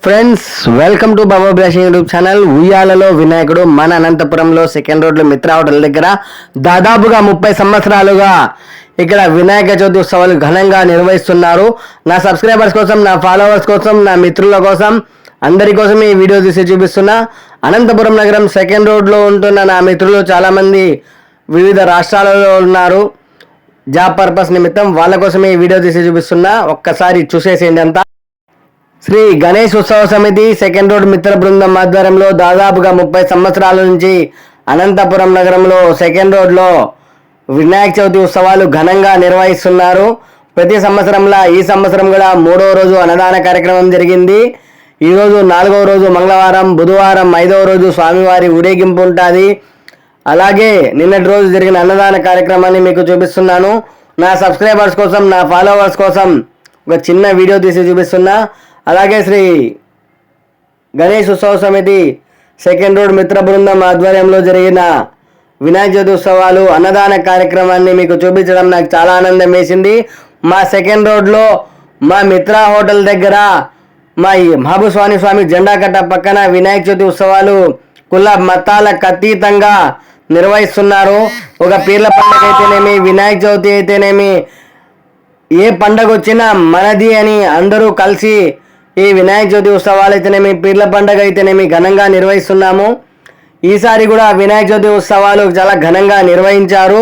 Friends, welcome to Baba blushing YouTube channel. ఉయ్యాలలో వినాయకుడు మన అనంతపురంలో సెకండ్ రోడ్లో మిత్ర హోటల్ దగ్గర దాదాపుగా 30 సంవత్సరాలుగా ఇక్కడ వినాయక చవితి ఉత్సవాలు ఘనంగా నిర్వహిస్తున్నారు. నా సబ్స్క్రైబర్స్ కోసం, నా ఫాలోవర్స్ కోసం, నా మిత్రుల కోసం, అందరి కోసం ఈ వీడియో తీసి చూపిస్తున్నా. అనంతపురం నగరం సెకండ్ రోడ్లో ఉంటున్న నా మిత్రులు చాలామంది వివిధ రాష్ట్రాలలో ఉన్నారు. జాబ్ పర్పస్ నిమిత్తం వాళ్ళ కోసమే ఈ వీడియో తీసి చూపిస్తున్నా. ఒక్కసారి చూసేసేయండి అంతా. శ్రీ గణేష్ ఉత్సవ సమితి సెకండ్ రోడ్ మిత్ర బృందం ఆధ్వర్యంలో దాదాపుగా 30 సంవత్సరాల నుంచి అనంతపురం నగరంలో సెకండ్ రోడ్లో వినాయక చవితి ఉత్సవాలు ఘనంగా నిర్వహిస్తున్నారు. ప్రతి సంవత్సరంలా ఈ సంవత్సరం కూడా 3వ రోజు అన్నదాన కార్యక్రమం జరిగింది. ఈరోజు 4వ రోజు మంగళవారం, బుధవారం 5వ రోజు స్వామివారి ఊరేగింపు ఉంటుంది. అలాగే నిన్నటి రోజు జరిగిన అన్నదాన కార్యక్రమాన్ని మీకు చూపిస్తున్నాను. నా సబ్స్క్రైబర్స్ కోసం, నా ఫాలోవర్స్ కోసం ఒక చిన్న వీడియో తీసి చూపిస్తున్నా. అలాగే శ్రీ గణేష్ ఉత్సవ సమితి సెకండ్ రోడ్ మిత్ర బృందం ఆధ్వర్యంలో జరిగిన వినాయక చవితి ఉత్సవాలు అన్నదాన కార్యక్రమాన్ని మీకు చూపించడం నాకు చాలా ఆనందం వేసింది. మా సెకండ్ రోడ్లో మా మిత్ర హోటల్ దగ్గర మా మహబూబ్ స్వామి జెండా కట్ట పక్కన వినాయక చవితి ఉత్సవాలు కుల మతాలకు అతీతంగా నిర్వహిస్తున్నారు. ఒక పీర్ల పండుగ అయితేనేమి, వినాయక చవితి అయితేనేమి, ఏ పండగ వచ్చినా మనది అని అందరూ కలిసి ఈ వినాయక చవితి ఉత్సవాలు అయితేనేమి, పీర్ల పండుగ అయితేనేమి ఘనంగా నిర్వహిస్తున్నాము. ఈసారి కూడా వినాయక చవితి ఉత్సవాలు చాలా ఘనంగా నిర్వహించారు.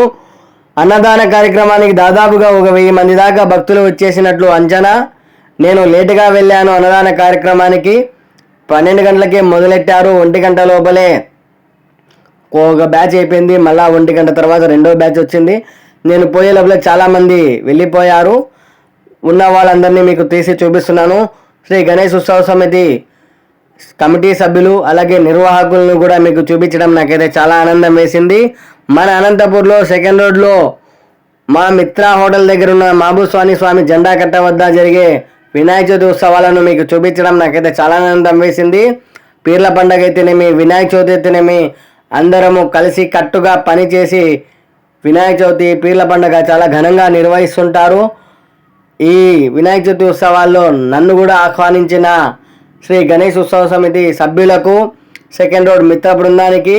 అన్నదాన కార్యక్రమానికి దాదాపుగా 1000 మంది దాకా భక్తులు వచ్చేసినట్లు అంచనా. నేను లేటుగా వెళ్ళాను అన్నదాన కార్యక్రమానికి. 12 గంటలకే మొదలెట్టారు. 1 గంట లోపలే ఒక బ్యాచ్ అయిపోయింది. మళ్ళీ 1 గంట తర్వాత రెండో బ్యాచ్ వచ్చింది. నేను పోయే లోపల చాలామంది వెళ్ళిపోయారు. ఉన్న వాళ్ళందరినీ మీకు తీసి చూపిస్తున్నాను. శ్రీ గణేష్ ఉత్సవ సమితి కమిటీ సభ్యులు అలాగే నిర్వాహకులను కూడా మీకు చూపించడం నాకైతే చాలా ఆనందం వేసింది. మన అనంతపూర్లో సెకండ్ రోడ్లో మా మిత్ర హోటల్ దగ్గర ఉన్న మహబూబ్ స్వామి జెండా కట్ట వద్ద జరిగే వినాయక చవితి ఉత్సవాలను మీకు చూపించడం నాకైతే చాలా ఆనందం వేసింది. పీర్ల పండుగ అయితేనేమి, వినాయక చవితి అయితేనేమి అందరము కలిసి కట్టుగా పనిచేసి వినాయక చవితి, పీర్ల పండుగ చాలా ఘనంగా నిర్వహిస్తుంటారు. ఈ వినాయక చవితి ఉత్సవాల్లో నన్ను కూడా ఆహ్వానించిన శ్రీ గణేష్ ఉత్సవ సమితి సభ్యులకు, సెకండ్ రోడ్ మిత్ర బృందానికి,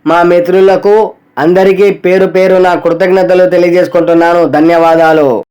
మా మిత్రులకు అందరికీ పేరు పేరున కృతజ్ఞతలు తెలియజేసుకుంటున్నాను. ధన్యవాదాలు.